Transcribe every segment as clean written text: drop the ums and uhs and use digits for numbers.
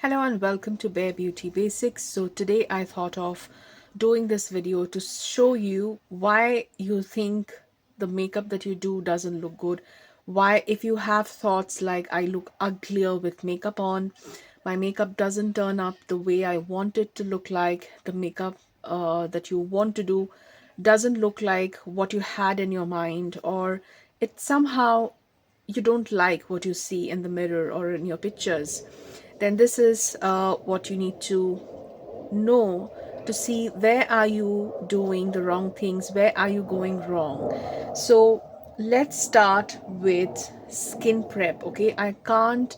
Hello and welcome to Bare Beauty Basics. So today I thought of doing this video to show you why you think the makeup that you do doesn't look good. Why, if you have thoughts like I look uglier with makeup on, my makeup doesn't turn up the way I want it to look like, the makeup that you want to do doesn't look like what you had in your mind, or it somehow you don't like what you see in the mirror or in your pictures, then this is what you need to know to see where are you doing the wrong things, where are you going wrong. So let's start with skin prep. Okay, I can't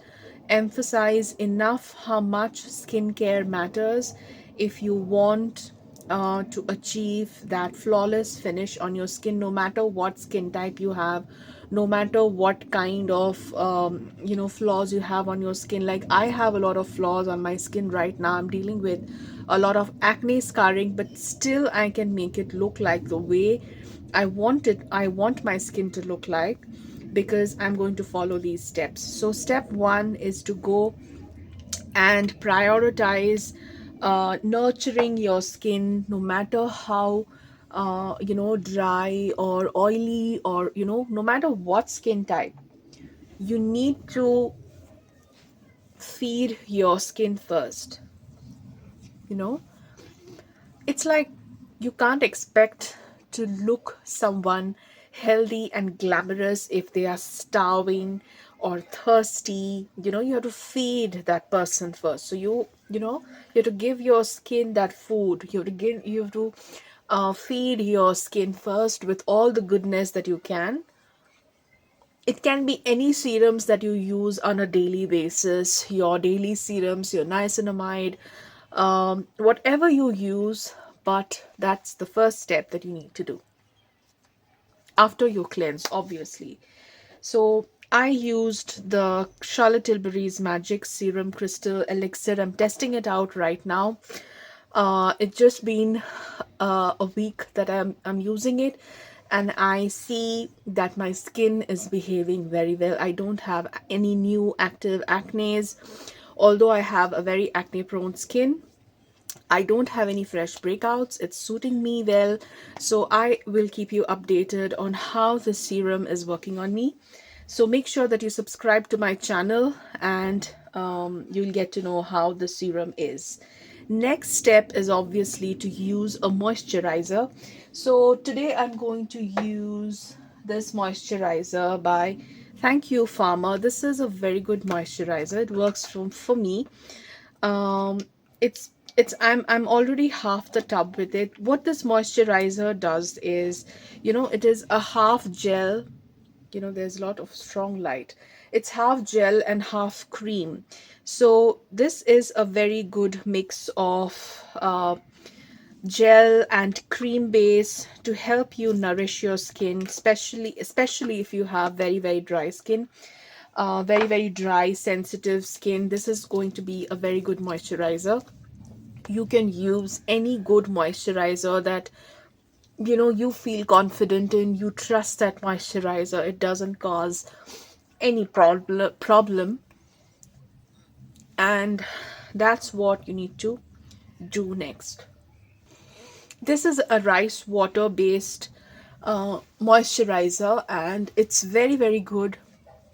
emphasize enough how much skincare matters if you want to achieve that flawless finish on your skin, no matter what skin type you have, no matter what kind of flaws you have on your skin. Like, I have a lot of flaws on my skin right now. I'm dealing with a lot of acne scarring, but still I can make it look like the way I want my skin to look like, because I'm going to follow these steps. So step one is to go and prioritize nurturing your skin, no matter how dry or oily, or no matter what skin type. You need to feed your skin first. you know it's like, you can't expect to look someone healthy and glamorous if they are starving or thirsty. You have to feed that person first. So you have to give your skin that food. You have to feed your skin first with all the goodness that you can. It can be any serums that you use on a daily basis, your daily serums, your niacinamide, whatever you use, but that's the first step that you need to do after you cleanse, obviously. So I used the Charlotte Tilbury's Magic Serum Crystal Elixir. I'm testing it out right now. It's just been a week that I'm using it, and I see that my skin is behaving very well. I don't have any new active acnes, although I have a very acne prone skin. I don't have any fresh breakouts. It's suiting me well. So I will keep you updated on how the serum is working on me. So make sure that you subscribe to my channel, and you'll get to know how the serum is. Next step is obviously to use a moisturizer. So today I'm going to use this moisturizer by Thank You Farmer. This is a very good moisturizer. It works for me. um it's I'm already half the tub with it. What this moisturizer does is, it is a half gel. There's a lot of strong light. It's half gel and half cream. So this is a very good mix of gel and cream base to help you nourish your skin, especially if you have very, very dry skin, very, very dry, sensitive skin. This is going to be a very good moisturizer. You can use any good moisturizer that you feel confident in. You trust that moisturizer, it doesn't cause any problem. And that's what you need to do next. This is a rice water based moisturizer, and it's very, very good.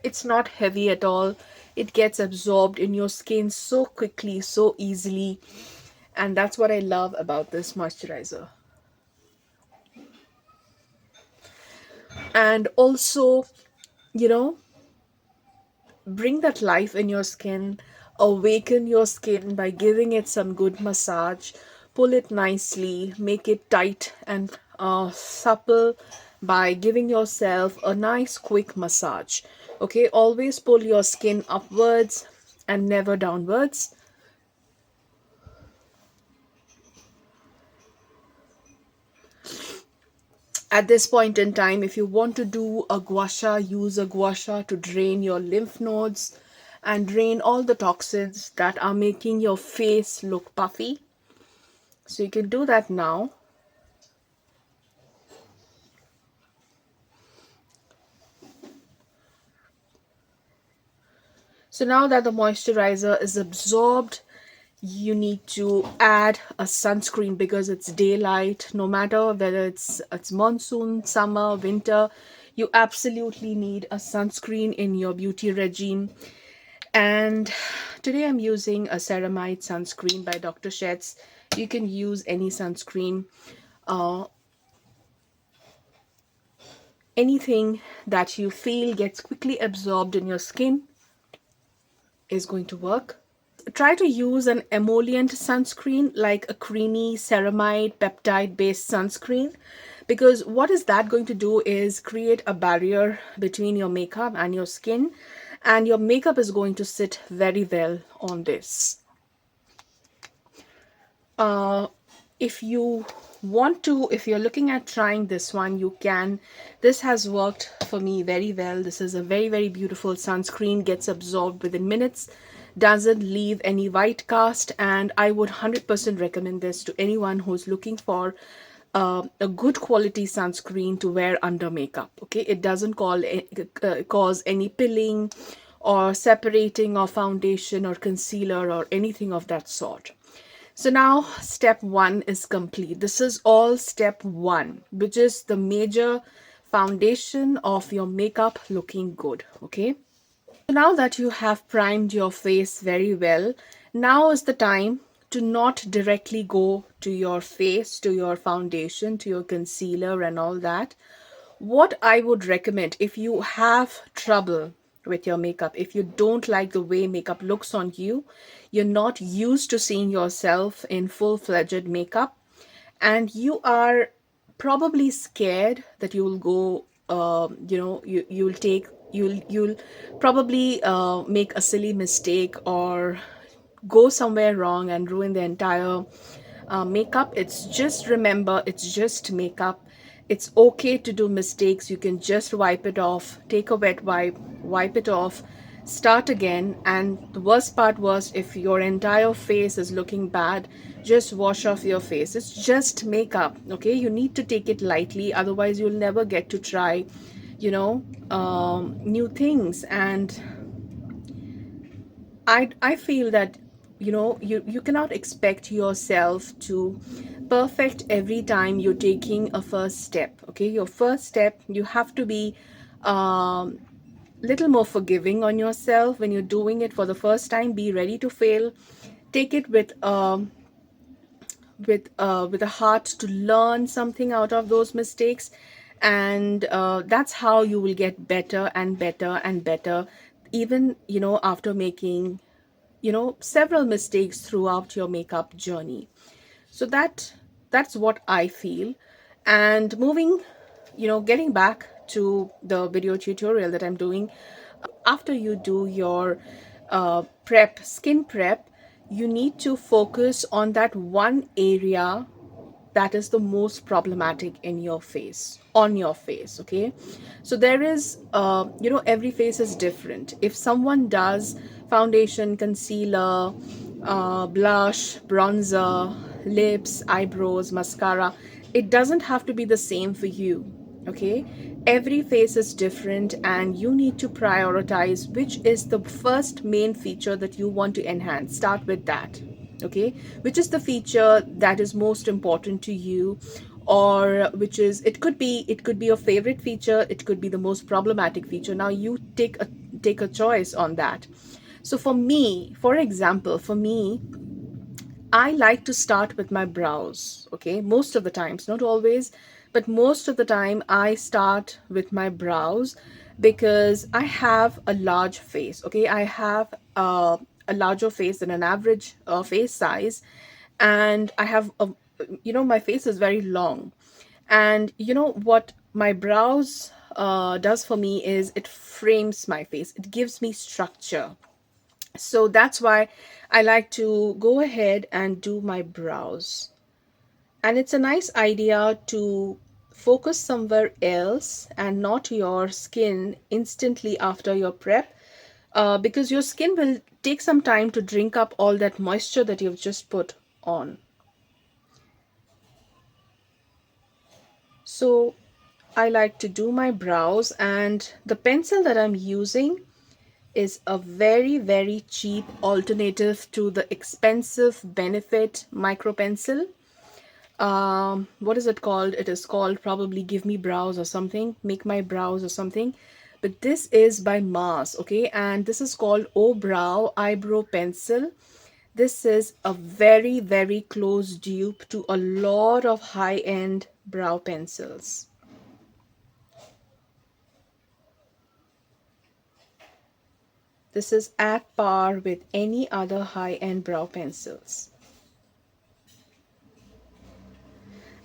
It's not heavy at all. It gets absorbed in your skin so quickly, so easily, and that's what I love about this moisturizer. And also, you know bring that life in your skin, awaken your skin by giving it some good massage. Pull it nicely, make it tight and supple by giving yourself a nice quick massage. Okay, always pull your skin upwards and never downwards. At this point in time, if you want to do a gua sha, use a gua sha to drain your lymph nodes and drain all the toxins that are making your face look puffy. So you can do that now. So now that the moisturizer is absorbed, you need to add a sunscreen because it's daylight. No matter whether it's monsoon, summer, winter, you absolutely need a sunscreen in your beauty regime. And today I'm using a Ceramide sunscreen by Dr. Sheth's. You can use any sunscreen. uh, Anything that you feel gets quickly absorbed in your skin is going to work. Try to use an emollient sunscreen like a creamy ceramide peptide based sunscreen, because what is that going to do is create a barrier between your makeup and your skin, and your makeup is going to sit very well on this. uh, if you want to, if you're looking at trying this one, you can. This has worked for me very well. This is a very, very beautiful sunscreen, gets absorbed within minutes, doesn't leave any white cast, and I would 100% recommend this to anyone who's looking for a good quality sunscreen to wear under makeup. Okay, it doesn't cause any pilling or separating of foundation or concealer or anything of that sort. So now step one is complete. This is all step one, which is the major foundation of your makeup looking good. Okay. So now that you have primed your face very well, now is the time to not directly go to your face, to your foundation, to your concealer and all that. What I would recommend, if you have trouble with your makeup, if you don't like the way makeup looks on you, you're not used to seeing yourself in full-fledged makeup, and you are probably scared that you will go, you'll probably make a silly mistake or go somewhere wrong and ruin the entire makeup. It's just, remember, it's just makeup. It's okay to do mistakes. You can just wipe it off, take a wet wipe, wipe it off, start again. And the worst part was, if your entire face is looking bad, just wash off your face. It's just makeup. Okay, you need to take it lightly, otherwise you'll never get to try, new things. And I feel that, you cannot expect yourself to perfect every time you're taking a first step. Okay, your first step, you have to be um little more forgiving on yourself. When you're doing it for the first time, be ready to fail. Take it with a heart to learn something out of those mistakes, and that's how you will get better and better and better, even after making several mistakes throughout your makeup journey. So that's what I feel. And moving, getting back to the video tutorial that I'm doing, after you do your skin prep, you need to focus on that one area that is the most problematic in your face, on your face. Okay, so there is every face is different. If someone does foundation, concealer, blush, bronzer, lips, eyebrows, mascara, it doesn't have to be the same for you. Okay, every face is different, and you need to prioritize which is the first main feature that you want to enhance. Start with that. Okay, which is the feature that is most important to you, or which is, it could be your favorite feature, it could be the most problematic feature. Now you take a choice on that. So for me, for example, for me, I like to start with my brows. Okay, most of the times, not always, but most of the time I start with my brows, because I have a large face. Okay, I have a larger face than an average face size, and I have a, my face is very long. And you know what my brows does for me is, it frames my face, it gives me structure. So that's why I like to go ahead and do my brows. And it's a nice idea to focus somewhere else and not your skin instantly after your prep, because your skin will take some time to drink up all that moisture that you've just put on. So I like to do my brows, and the pencil that I'm using is a very, very cheap alternative to the expensive Benefit micro pencil. What is it called? It is called probably Give Me Brows or something, Make My Brows or something. But this is by Mars, okay? And this is called O Brow Eyebrow Pencil. This is a very, very close dupe to a lot of high-end brow pencils. This is at par with any other high-end brow pencils.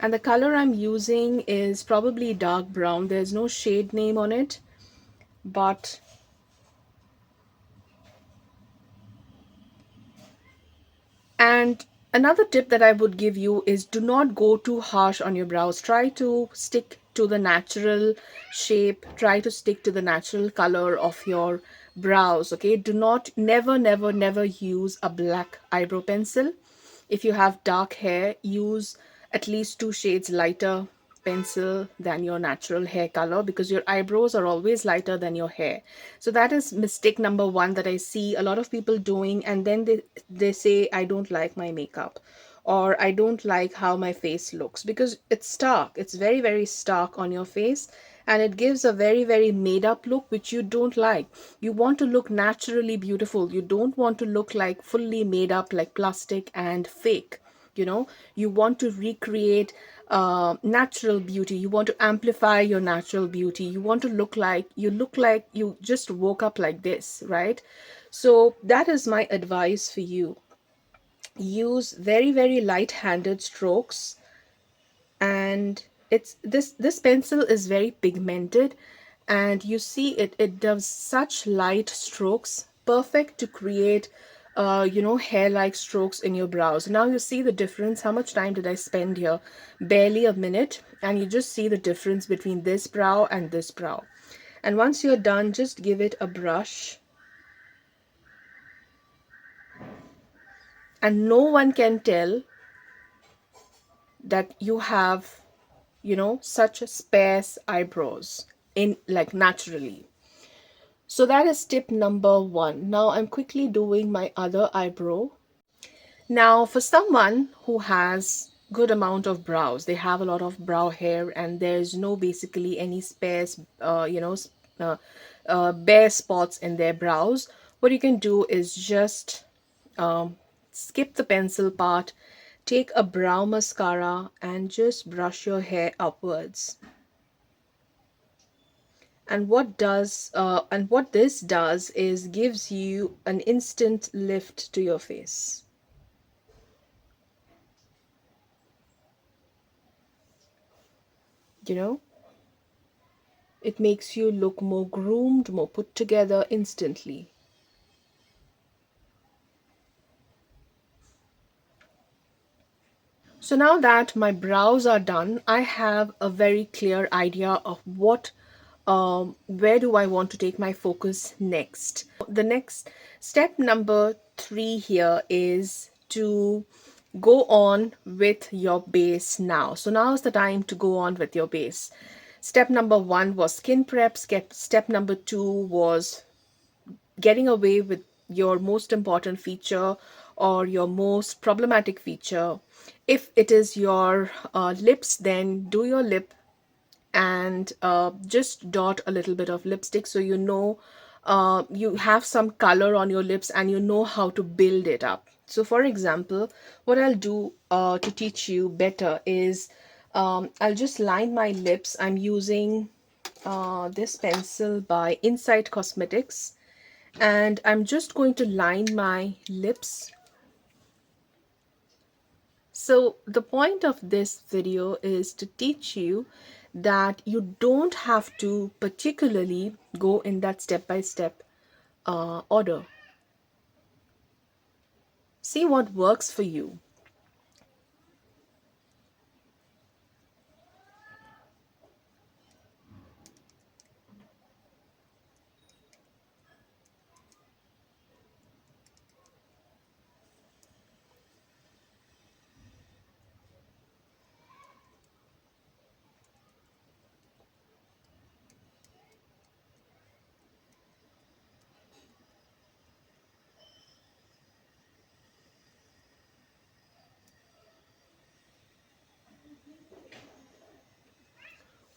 And the color I'm using is probably dark brown. There's no shade name on it, but and another tip that I would give you is do not go too harsh on your brows. Try to stick to the natural shape. Try to stick to the natural color of your brows. Okay. Do not, never, never, never use a black eyebrow pencil. If you have dark hair, use at least 2 shades lighter pencil than your natural hair color, because your eyebrows are always lighter than your hair. So that is mistake number one that I see a lot of people doing, and then they say I don't like my makeup, or I don't like how my face looks, because it's stark. It's very, very stark on your face, and it gives a very, very made up look, which you don't like. You want to look naturally beautiful. You don't want to look like fully made up, like plastic and fake. You want to recreate natural beauty. You want to amplify your natural beauty. You want to look like you just woke up like this, right? So that is my advice for you. Use very, very light-handed strokes, and this pencil is very pigmented, and you see it does such light strokes, perfect to create hair-like strokes in your brows. Now you see the difference. How much time did I spend here? Barely a minute, and you just see the difference between this brow and this brow. And once you're done, just give it a brush, and no one can tell that you have such sparse eyebrows in, like, naturally. So that is tip number one. Now I'm quickly doing my other eyebrow. Now for someone who has good amount of brows, they have a lot of brow hair, and there's no basically any sparse bare spots in their brows, what you can do is just skip the pencil part, take a brow mascara, and just brush your hair upwards. And what this does is gives you an instant lift to your face. You know, it makes you look more groomed, more put together instantly. So now that my brows are done, I have a very clear idea of where do I want to take my focus next. The next step number 3 here is to go on with your base now. So now is the time to go on with your base. Step number 1 was skin prep. Step number 2 was getting away with your most important feature or your most problematic feature. If it is your lips, then do your lip, and just dot a little bit of lipstick, so you have some color on your lips and you know how to build it up. So for example, what I'll do to teach you better is I'll just line my lips. I'm using this pencil by Insight Cosmetics, and I'm just going to line my lips. So the point of this video is to teach you that you don't have to particularly go in that step-by-step order. See what works for you.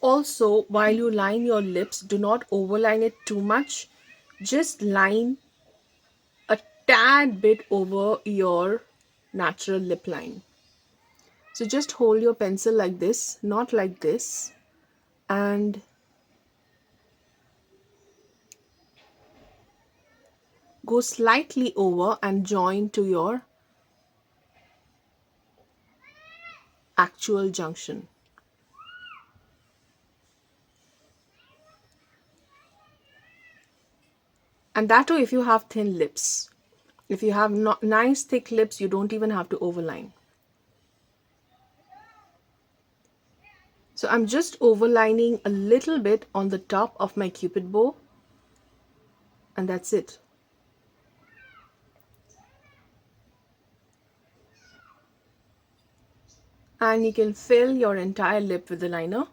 Also, while you line your lips, do not overline it too much. Just line a tad bit over your natural lip line. So just hold your pencil like this, not like this, and go slightly over and join to your actual junction. And that too if you have thin lips. If you have nice thick lips, you don't even have to overline. So I'm just overlining a little bit on the top of my cupid bow, and that's it. And you can fill your entire lip with the liner,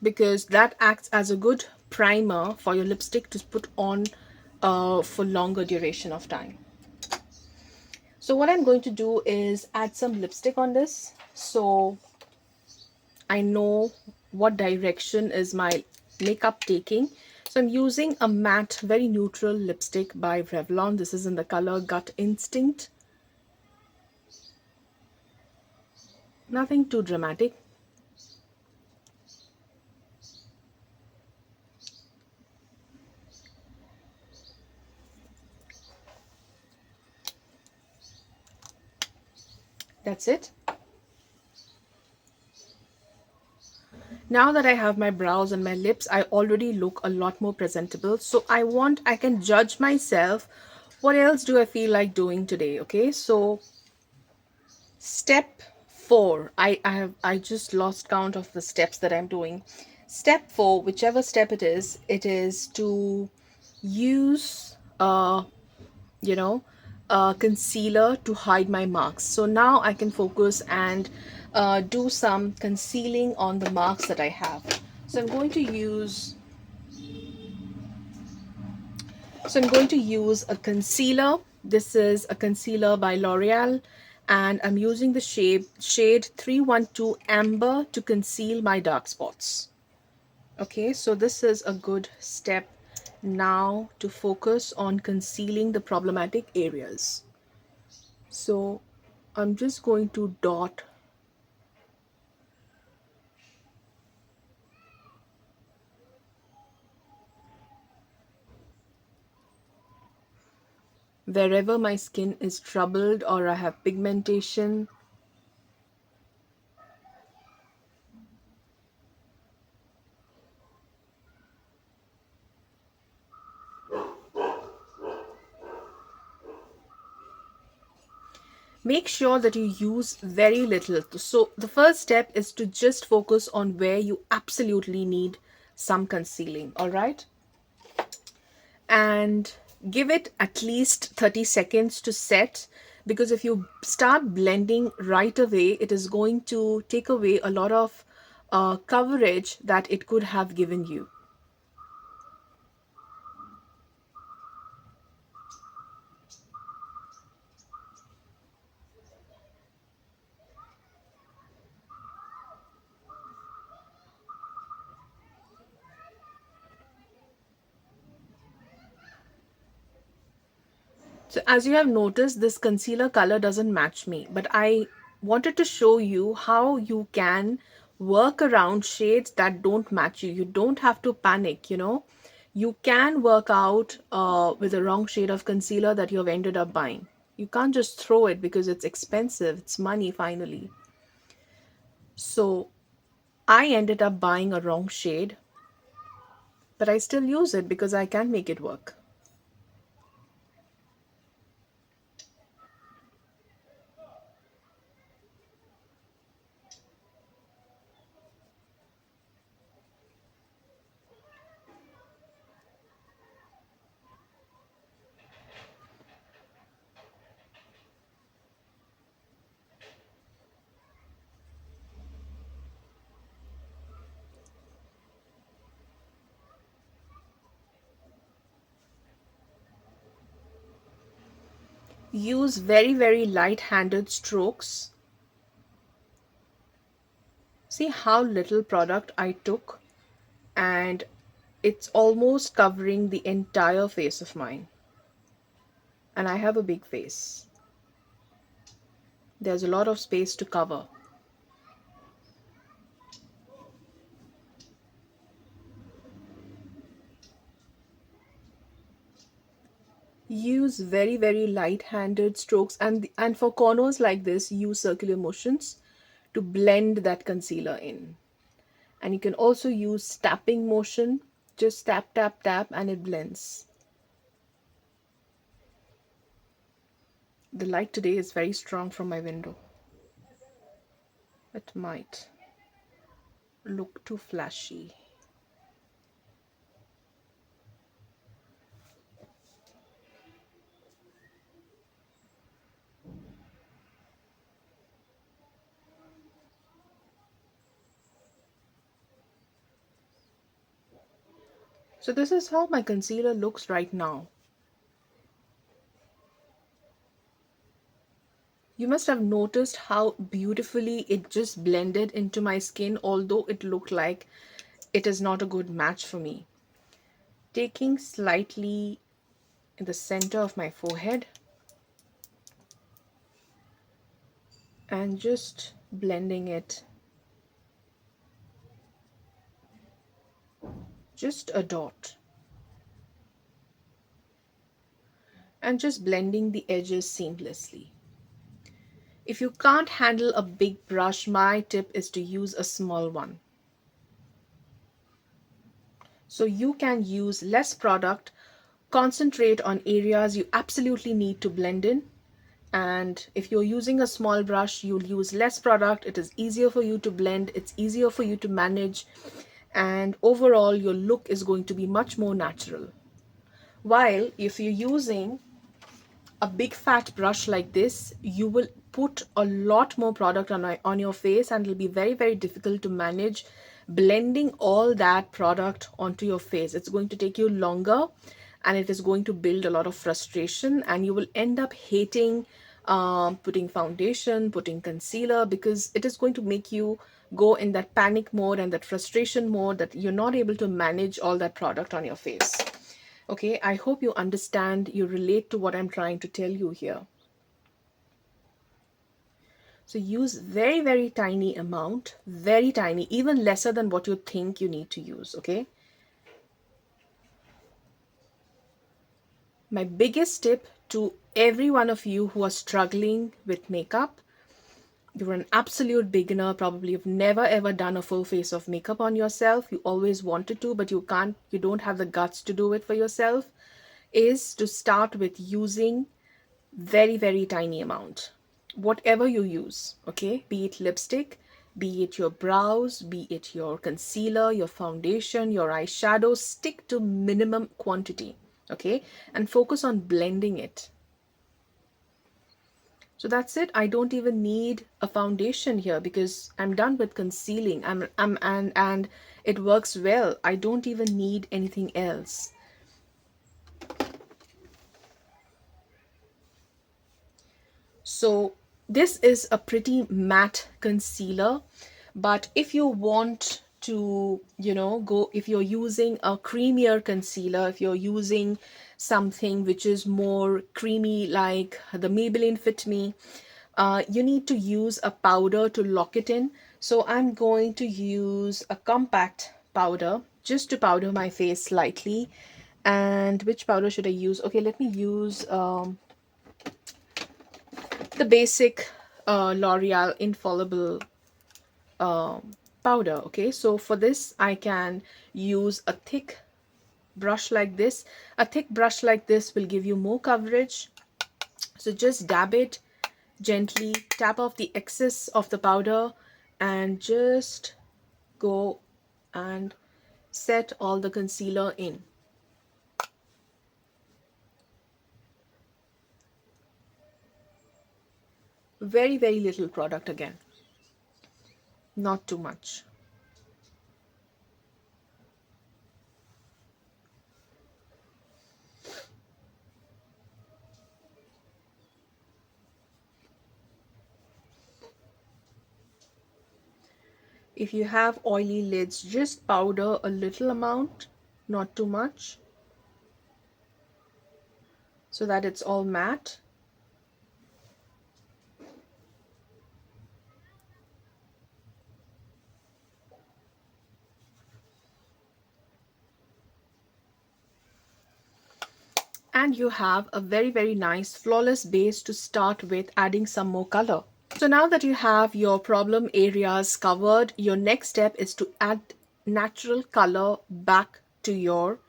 because that acts as a good primer for your lipstick to put on for longer duration of time. So what I'm going to do is add some lipstick on this, so I know what direction is my makeup taking. So I'm using a matte, very neutral lipstick by Revlon. This is in the color Gut Instinct. Nothing too dramatic. That's it. Now that I have my brows and my lips, I already look a lot more presentable. So I can judge myself. What else do I feel like doing today? Okay, so step 4. I just lost count of the steps that I'm doing. Step 4, whichever step it is to use you know concealer to hide my marks. So now I can focus and do some concealing on the marks that I have. So I'm going to use a concealer. This is a concealer by L'Oreal, and I'm using the shade 312 Amber to conceal my dark spots. Okay, so this is a good step now to focus on concealing the problematic areas. So I'm just going to dot wherever my skin is troubled or I have pigmentation. Make sure that you use very little. So the first step is to just focus on where you absolutely need some concealing, all right? And give it at least 30 seconds to set, because if you start blending right away, it is going to take away a lot of coverage that it could have given you. So as you have noticed, this concealer color doesn't match me, but I wanted to show you how you can work around shades that don't match you. You don't have to panic. You can work out with the wrong shade of concealer that you have ended up buying. You can't just throw it because it's expensive. It's money finally. So I ended up buying a wrong shade, but I still use it because I can make it work. Use very, very light-handed strokes. See how little product I took, and it's almost covering the entire face of mine. And I have a big face. There's a lot of space to cover. Use very light-handed strokes, and for corners like this, use circular motions to blend that concealer in. And you can also use tapping motion. Just tap tap tap and it blends. The light today is very strong from my window. It might look too flashy. So this is how my concealer looks right now. You must have noticed how beautifully it just blended into my skin, although it looked like it is not a good match for me. Taking slightly in the center of my forehead and just blending it. Just a dot. And just blending the edges seamlessly. If you can't handle a big brush, my tip is to use a small one. So you can use less product, concentrate on areas you absolutely need to blend in. And if you're using a small brush, you'll use less product. It is easier for you to blend. It's easier for you to manage. And overall, your look is going to be much more natural. While if you're using a big fat brush like this, you will put a lot more product on your face, and it'll be very difficult to manage blending all that product onto your face. It's going to take you longer, and it is going to build a lot of frustration, and you will end up hating putting foundation, putting concealer, because it is going to make you go in that panic mode and that frustration mode that you're not able to manage all that product on your face. Okay, I hope you understand, you relate to what I'm trying to tell you here. So use very tiny amount, very tiny, even lesser than what you think you need to use, okay? My biggest tip to every one of you who are struggling with makeup, you're an absolute beginner, probably you've never ever done a full face of makeup on yourself, you always wanted to, but you can't, you don't have the guts to do it for yourself, is to start with using very tiny amount, whatever you use, okay, be it lipstick, be it your brows, be it your concealer, your foundation, your eyeshadow, stick to minimum quantity, okay, and focus on blending it. So that's it. I don't even need a foundation here because I'm done with concealing. And it works well. I don't even need anything else. So this is a pretty matte concealer, but if you want to, go, if you're using a creamier concealer, if you're using something which is more creamy like the Maybelline Fit Me, you need to use a powder to lock it in. So I'm going to use a compact powder just to powder my face slightly. And which powder should I use? Okay, let me use the basic L'Oreal infallible powder. Okay, so for this I can use a thick brush like this. A thick brush like this will give you more coverage. So just dab it gently, tap off the excess of the powder, and just go and set all the concealer in. Very little product again, not too much. If you have oily lids, just powder a little amount, not too much, so that it's all matte. And you have a very, very nice flawless base to start with, adding some more color. So now that you have your problem areas covered, your next step is to add natural color back to your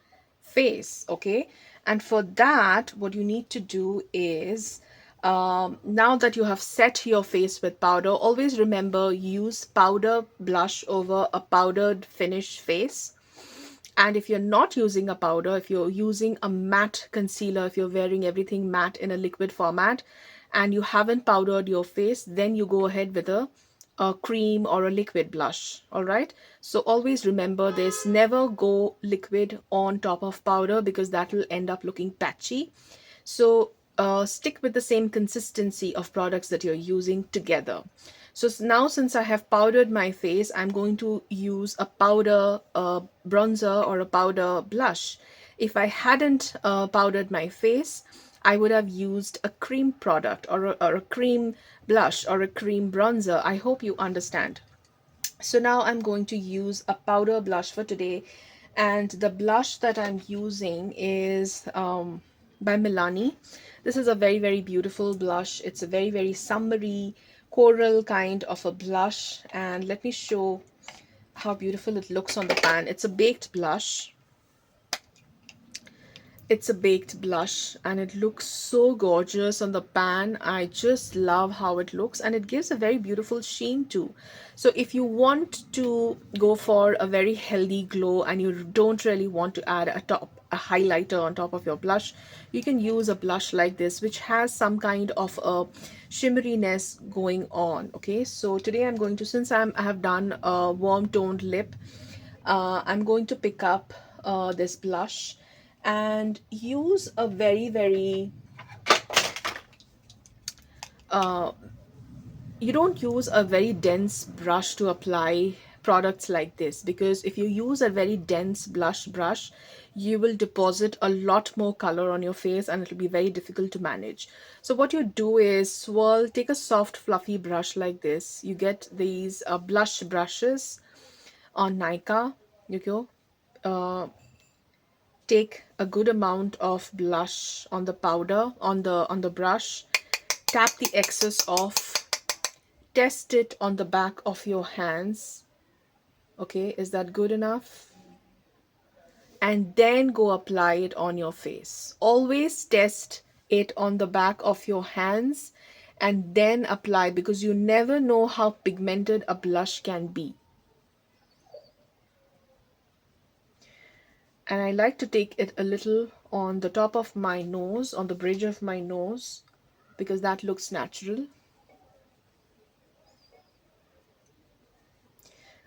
face, okay? And for that, what you need to do is, now that you have set your face with powder, always remember, use powder blush over a powdered finish face. And if you're not using a powder, if you're using a matte concealer, if you're wearing everything matte in a liquid format and you haven't powdered your face, then you go ahead with a cream or a liquid blush. All right. So always remember this, never go liquid on top of powder because that will end up looking patchy. So stick with the same consistency of products that you're using together. So now since I have powdered my face, I'm going to use a powder bronzer or a powder blush. If I hadn't powdered my face, I would have used a cream product or a cream blush or a cream bronzer. I hope you understand. So now I'm going to use a powder blush for today, and the blush that I'm using is by Milani. This is a very, very beautiful blush. It's a very, very summery coral kind of a blush, and let me show how beautiful it looks on the pan. It's a baked blush. It's a baked blush and it looks so gorgeous on the pan. I just love how it looks, and it gives a very beautiful sheen too. So if you want to go for a very healthy glow and you don't really want to add a highlighter on top of your blush, you can use a blush like this which has some kind of a shimmeriness going on. Okay, so today I'm going to, since I have done a warm toned lip, I'm going to pick up this blush and use a very, very you don't use a very dense brush to apply products like this, because if you use a very dense brush, you will deposit a lot more color on your face and it will be very difficult to manage. So what you do is swirl, take a soft fluffy brush like this. You get these blush brushes on Nika. You go take a good amount of blush on the powder, on the brush, tap the excess off, test it on the back of your hands. Okay, is that good enough? And then go apply it on your face. Always test it on the back of your hands and then apply, because you never know how pigmented a blush can be. And I like to take it a little on the top of my nose, on the bridge of my nose, because that looks natural.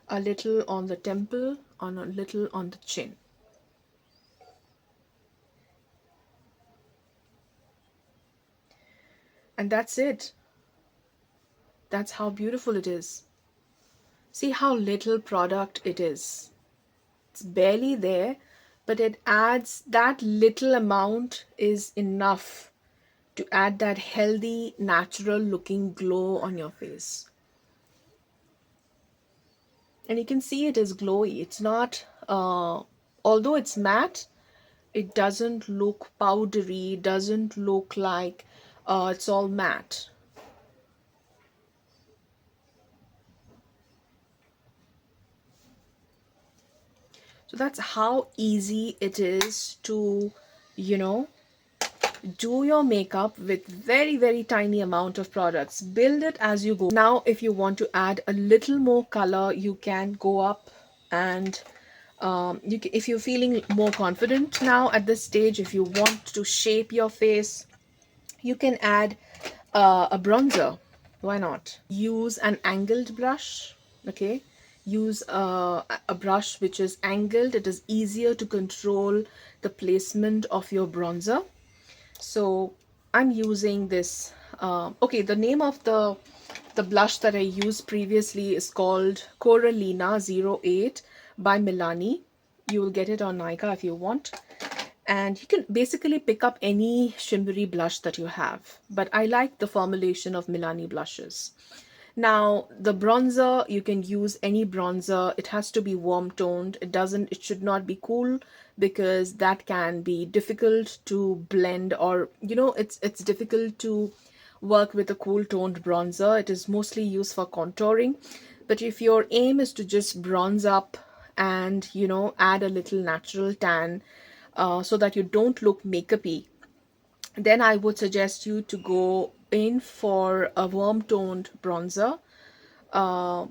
A little on the temple, on a little on the chin. And that's it. That's how beautiful it is. See how little product it is. It's barely there, but it adds, that little amount is enough to add that healthy, natural looking glow on your face. And you can see it is glowy. It's not, although it's matte, it doesn't look powdery, doesn't look like it's all matte. So that's how easy it is to, you know, do your makeup with very, very tiny amount of products. Build it as you go. Now if you want to add a little more color, you can go up and if you're feeling more confident now at this stage, if you want to shape your face, you can add a bronzer. Why not? Use an angled brush. Okay, use a brush which is angled. It is easier to control the placement of your bronzer. So I'm using this. Okay, the name of the The blush that I used previously is called Corallina 08 by Milani. You will get it on Nykaa if you want. And you can basically pick up any shimmery blush that you have. But I like the formulation of Milani blushes. Now, the bronzer, you can use any bronzer. It has to be warm toned. It should not be cool, because that can be difficult to blend, or it's difficult to work with a cool toned bronzer. It is mostly used for contouring. But if your aim is to just bronze up and add a little natural tan, so that you don't look makeupy, then I would suggest you to go in for a warm toned bronzer, uh,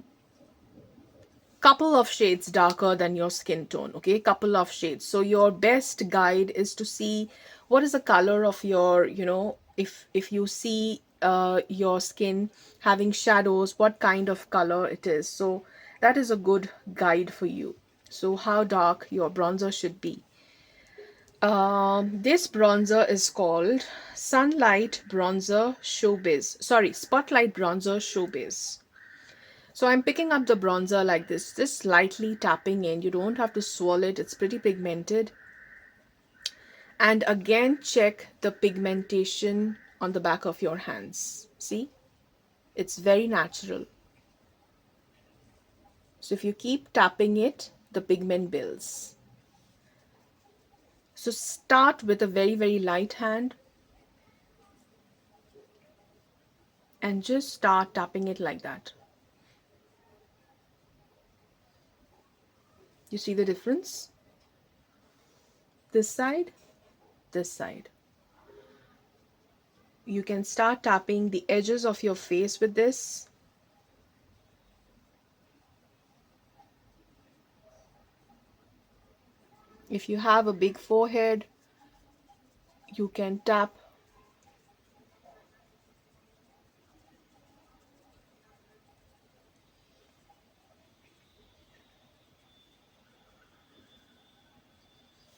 couple of shades darker than your skin tone. Okay, couple of shades. So your best guide is to see what is the color of your, if you see your skin having shadows, what kind of color it is. So that is a good guide for you. So how dark your bronzer should be. This bronzer is called Sunlight Bronzer Showbiz. Sorry, Spotlight Bronzer Showbiz. So I'm picking up the bronzer like this, just lightly tapping in. You don't have to swirl it. It's pretty pigmented. And again, check the pigmentation on the back of your hands. See? It's very natural. So if you keep tapping it, the pigment builds. So start with a very, very light hand and just start tapping it like that. You see the difference? This side, this side. You can start tapping the edges of your face with this. If you have a big forehead, you can tap.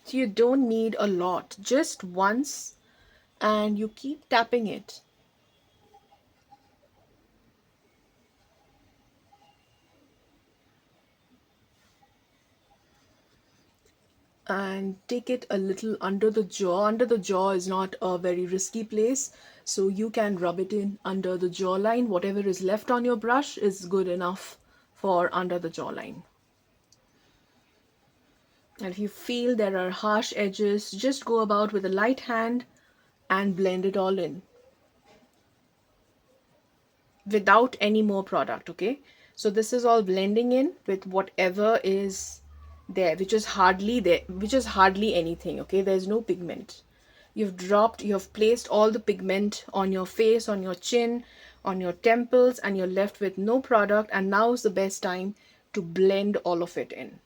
So you don't need a lot, just once, and you keep tapping it. And take it a little under the jaw. Under the jaw is not a very risky place, so you can rub it in under the jawline. Whatever is left on your brush is good enough for under the jawline. And if you feel there are harsh edges, just go about with a light hand and blend it all in without any more product. Okay, so this is all blending in with whatever is there, which is hardly anything. Okay, there's no pigment. You've placed all the pigment on your face, on your chin, on your temples, and you're left with no product. And now is the best time to blend all of it in.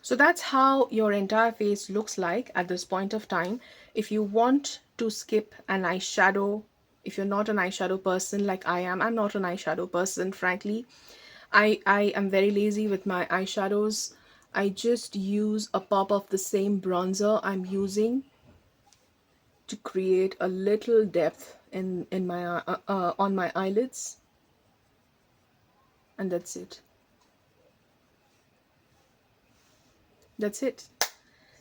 So that's how your entire face looks like at this point of time. If you want to skip an eyeshadow, if you're not an eyeshadow person like I am, I'm not an eyeshadow person, frankly. I am very lazy with my eyeshadows. I just use a pop of the same bronzer I'm using to create a little depth in my on my eyelids, and that's it. That's it.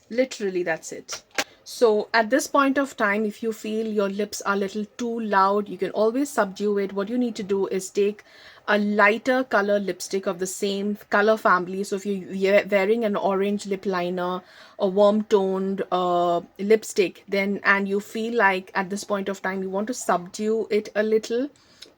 Literally, that's it. So at this point of time, if you feel your lips are a little too loud, you can always subdue it. What you need to do is take a lighter color lipstick of the same color family. So if you're wearing an orange lip liner, a warm toned lipstick, then, and you feel like at this point of time you want to subdue it a little,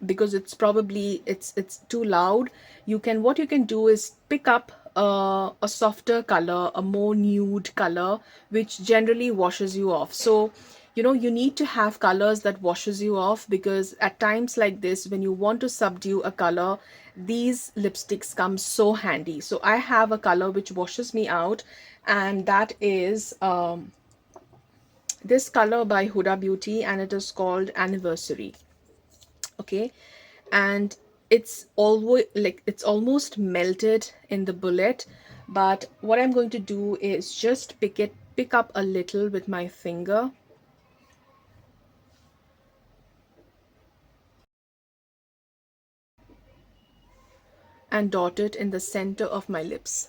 because it's probably it's too loud, what you can do is pick up a softer color, a more nude color, which generally washes you off. So you need to have colors that washes you off, because at times like this, when you want to subdue a color, these lipsticks come so handy. So I have a color which washes me out, and that is this color by Huda Beauty, and it is called Anniversary. Okay, and it's always like it's almost melted in the bullet, but what I'm going to do is just pick up a little with my finger, and dot it in the center of my lips.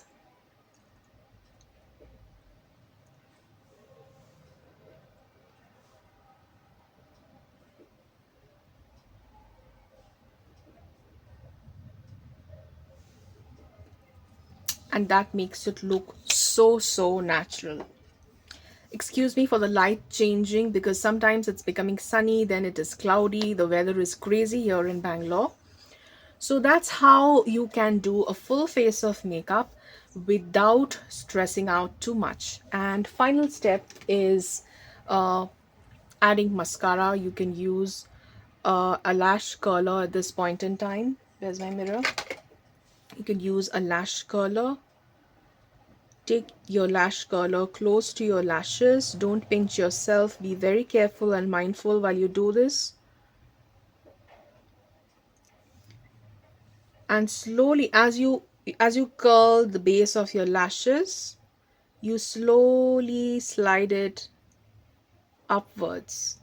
And that makes it look so natural. Excuse me for the light changing because sometimes it's becoming sunny, then it is cloudy. The weather is crazy here in Bangalore. So that's how you can do a full face of makeup without stressing out too much. And final step is uh, adding mascara. You can use a lash curler at this point in time. Where's my mirror? You can use a lash curler. Take your lash curler close to your lashes. Don't pinch yourself. Be very careful and mindful while you do this. And slowly, as you curl the base of your lashes, you slowly slide it upwards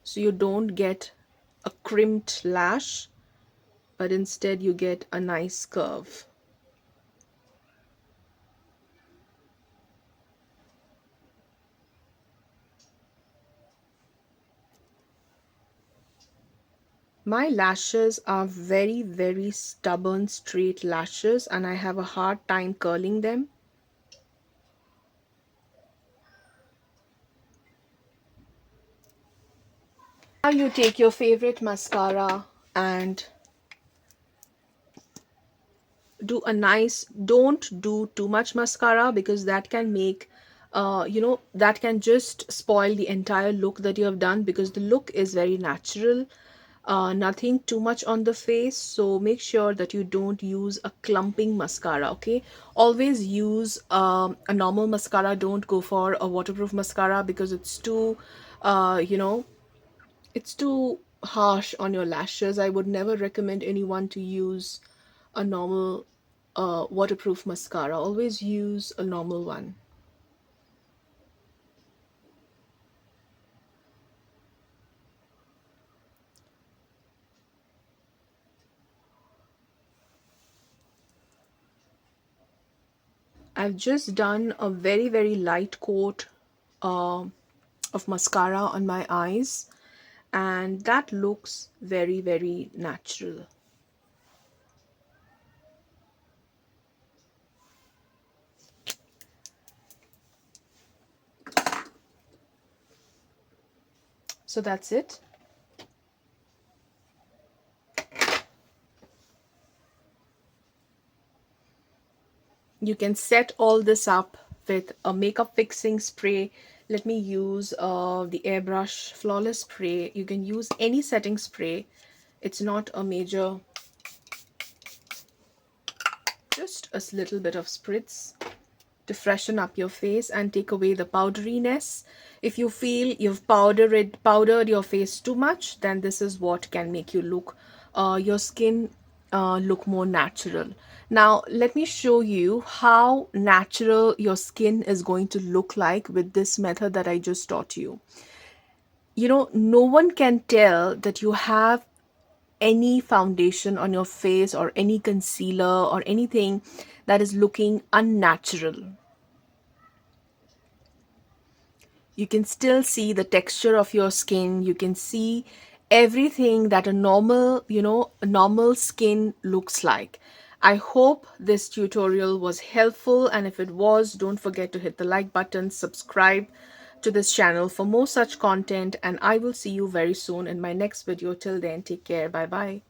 so you don't get a crimped lash, but instead you get a nice curve. My lashes are very stubborn straight lashes and I have a hard time curling them. Now you take your favorite mascara and do a nice, don't do too much mascara because that can make that can just spoil the entire look that you have done, because the look is very natural. Nothing too much on the face, so make sure that you don't use a clumping mascara. Okay, always use a normal mascara. Don't go for a waterproof mascara because it's too uh, you know it's too harsh on your lashes. I would never recommend anyone to use a normal waterproof mascara. Always use a normal one. I've just done a very light coat uh, of mascara on my eyes, and that looks very natural. So that's it. You can set all this up with a makeup fixing spray. Let me use the airbrush flawless spray. You can use any setting spray. It's not a major, just a little bit of spritz to freshen up your face and take away the powderiness. If you feel you've powdered your face too much, then this is what can make you look your skin look more natural. Now let me show you how natural your skin is going to look like with this method that I just taught you. No one can tell that you have any foundation on your face or any concealer or anything that is looking unnatural. You can still see the texture of your skin. You can see everything that a normal skin looks like. I hope this tutorial was helpful, and if it was, don't forget to hit the like button, subscribe to this channel for more such content, and I will see you very soon in my next video. Till then, take care. Bye bye.